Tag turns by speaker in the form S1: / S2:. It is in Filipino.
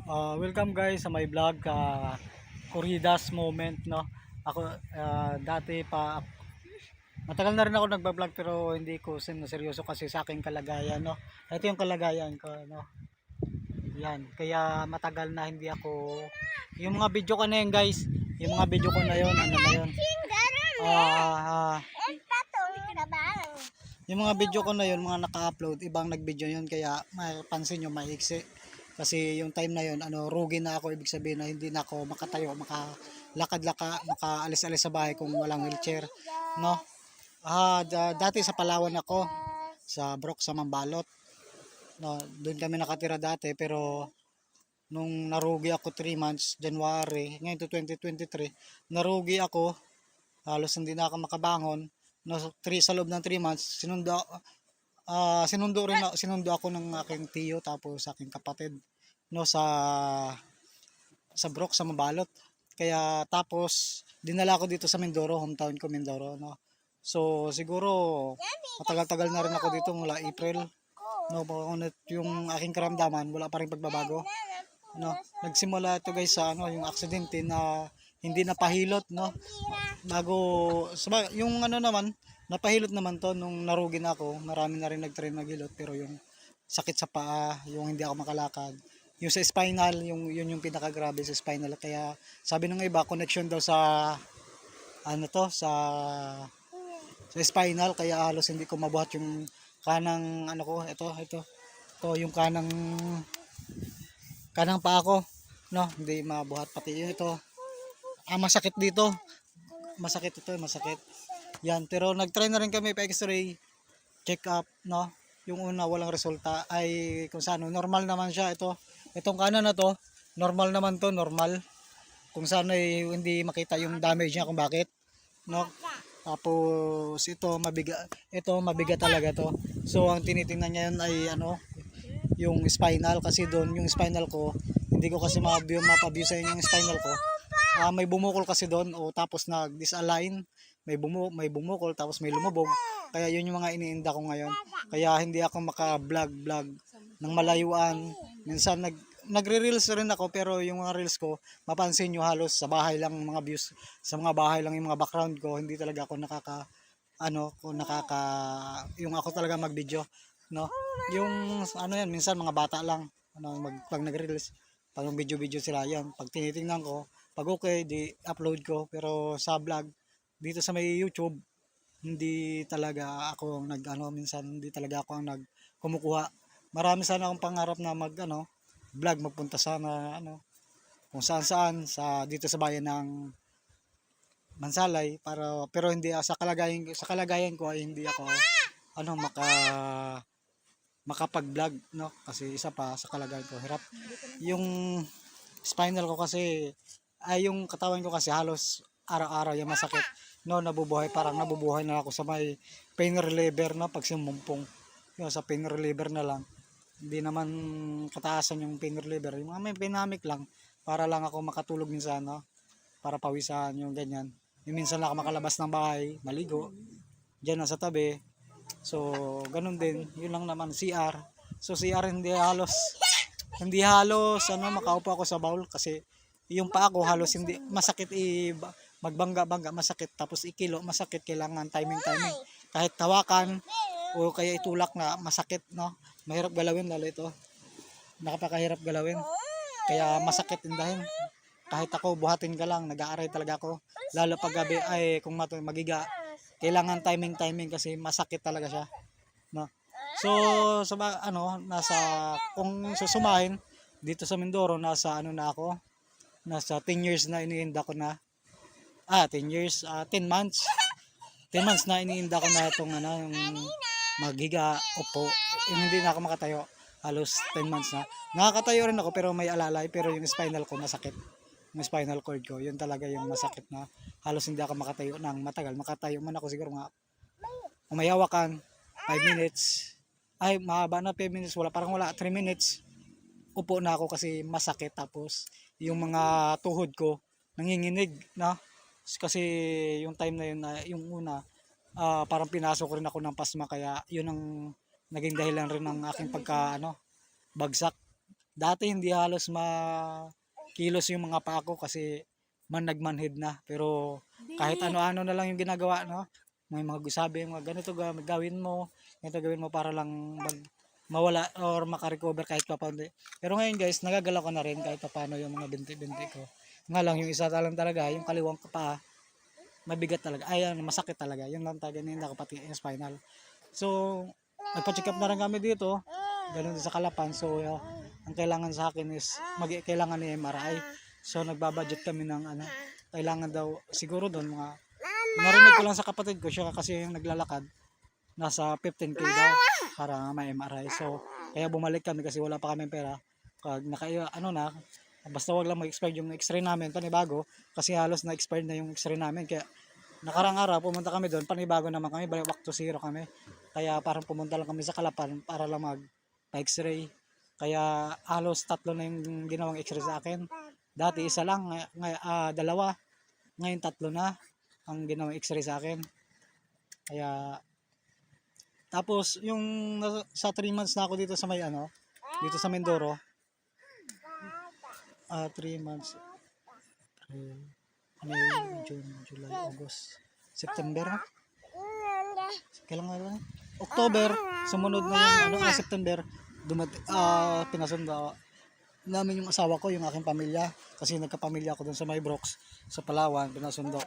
S1: Welcome guys sa my vlog, Corridas moment, no. Ako dati pa matagal na rin ako nagba-vlog pero hindi ko seryoso kasi sa aking kalagayan, no. Ito yung kalagayan ko, no. Yan, kaya matagal na hindi ako yung mga video ko na yun, guys. Yung mga video ko na yun, ano na yun. Ah, yung mga video ko na yun, mga naka-upload, ibang nag-video yun kaya mapansin nyo maiksi. Kasi yung time na yun, rugi na ako, ibig sabihin na hindi na ako makatayo, makaalis-alis sa bahay kung walang wheelchair, no? Dati sa Palawan ako, sa Brook sa Mambalot. No, doon kami nakatira dati pero nung narugi ako 3 months, January, ngayon to 2023, narugi ako, halos hindi na ako makabangon. No, sa loob ng 3 months, sinundo ako ng aking tiyo tapos sa aking kapatid, no, sa Brook sa Mabalot. Kaya tapos dinala ko dito sa Mindoro, hometown ko Mindoro, no. So siguro matagal-tagal na rin ako dito mula April, no. Yung aking karamdaman wala pa rin pagbabago, no. Nagsimula ito guys sa yung aksidente na hindi napahilot, no. Yung naman napahilot naman to nung narugi na ako. Marami na rin nagtry maghilot pero yung sakit sa paa, yung hindi ako makalakad, yung sa spinal, yun yung pinakagrabe sa spinal. Kaya sabi ng iba connection daw sa sa spinal, kaya halos hindi ko mabuhat yung kanang ko, ito yung kanang paa ko, no, hindi mabuhat pati yun ito. Masakit dito, masakit yan. Pero nagtry na rin kami pa x-ray, check up, no. Yung una walang resulta, ay kung saan normal naman siya. Itong kanan na to normal naman to, normal. Kung saan ay hindi makita yung damage niya kung bakit, no. Tapos mabigat talaga to. So ang tinitingnan niya yun ay yung spinal, kasi doon yung spinal ko hindi ko kasi mapaview sa inyo yung spinal ko. May bumukol kasi doon, tapos nag-disalign, may bumukol tapos may lumubog. Kaya yun yung mga iniinda ko ngayon. Kaya hindi ako maka-vlog ng malayuan. Minsan nagre-reels rin ako pero yung mga reels ko, mapansin nyo halos sa bahay lang mga views, sa mga bahay lang yung mga background ko. Hindi talaga ako yung ako talaga mag-video, no. Yung yan minsan mga bata lang pag nagre-reels, pag video sila yan. Pag tinitingnan ko, pag okay, di upload ko. Pero sa vlog, dito sa may YouTube, hindi talaga ako minsan hindi talaga ako ang kumukuha. Marami sana akong pangarap na vlog, magpunta sana kung saan dito sa bayan ng Mansalay, pero hindi, sa kalagayan ko ay hindi ako makapag-vlog, no, kasi isa pa sa kalagayan ko hirap yung spinal ko kasi, ay yung katawan ko kasi halos araw-araw yung masakit, no. Parang nabubuhay na ako sa may pain reliever, no, pag sumumpong yun, sa pain reliever na lang. Hindi naman kataasan yung pain reliever, yung mga may pinamik lang para lang ako makatulog minsan, no, para pawisan yung ganyan. Yung minsan lang ako makalabas ng bahay, maligo diyan na sa tabi. So ganun din, yun lang naman. CR, so CR hindi halos makaupo ako sa bowl kasi yung paa ko halos hindi masakit, magbangga masakit, tapos ikilo masakit. Kailangan timing kahit tawakan o kaya itulak na masakit, no. Mahirap galawin, lalo ito nakapakahirap galawin, kaya masakit indahin. Kahit ako buhatin ka lang, nag-aaray talaga ako, lalo pag gabi ay kung magiga, kailangan timing kasi masakit talaga siya, no. So kung susumahin dito sa Mindoro, nasa nasa 10 years na iniinda ko na 10 years, 10 months na iniinda ko na itong yung maghiga, upo, hindi na ako makatayo. Halos 10 months na nakakatayo rin ako pero may alalay, pero yung spinal ko masakit, yung spinal cord ko yun talaga yung masakit, na halos hindi ako makatayo ng matagal. Makatayo man ako siguro umayawakan 5 minutes, ay mahaba na 5 minutes, parang wala 3 minutes upo na ako kasi masakit. Tapos yung mga tuhod ko nanginginig, na kasi yung time na yun, yung una, parang pinasok rin ako ng pasma, kaya yun ang naging dahilan rin ng aking bagsak. Dati hindi halos kilos yung mga paa ko kasi nagmanhid na. Pero kahit ano-ano na lang yung ginagawa, no? May mga sabi, mga ganito gawin mo, ganito gawin mo para lang mawala or makarecover kahit pa paano. Pero ngayon guys, nagagalaw ko na rin kahit pa paano yung mga binti-binti ko. Nga lang, yung isa lang talaga, yung kaliwang paa, mabigat talaga. Ay, masakit talaga. Yung lang talaga hindi ako pati yung spinal. So, nagpa-check up na rin kami dito. Ganun din sa Kalapan. So, ang kailangan sa akin is kailangan ni MRI. So, nagbabudget kami ng kailangan daw siguro doon mga narinig ko lang sa kapatid ko, siya kasi yung naglalakad, nasa 15K daw para may MRI. So, kaya bumalik kami kasi wala pa kami pera. Kag basta wag lang mag-expire yung x-ray namin panibago kasi halos na-expired na yung x-ray namin. Kaya nakarang araw pumunta kami doon, panibago naman kami, balik back to zero kami. Kaya parang pumunta lang kami sa Kalapan para lang mag-x-ray. Kaya halos 3 na yung ginawang x-ray sa akin. Dati isa lang, dalawa. Ngayon 3 na ang ginawang x-ray sa akin. Kaya tapos yung sa 3 months na ako dito sa dito sa Mindoro. 3 months. April, May, June, July, August, September. Kailan nga ba? October, sumunod na yung September, pinasundo namin yung asawa ko, yung aking pamilya, kasi nagkapamilya ako doon sa Maybrox, sa Palawan, pinasundo.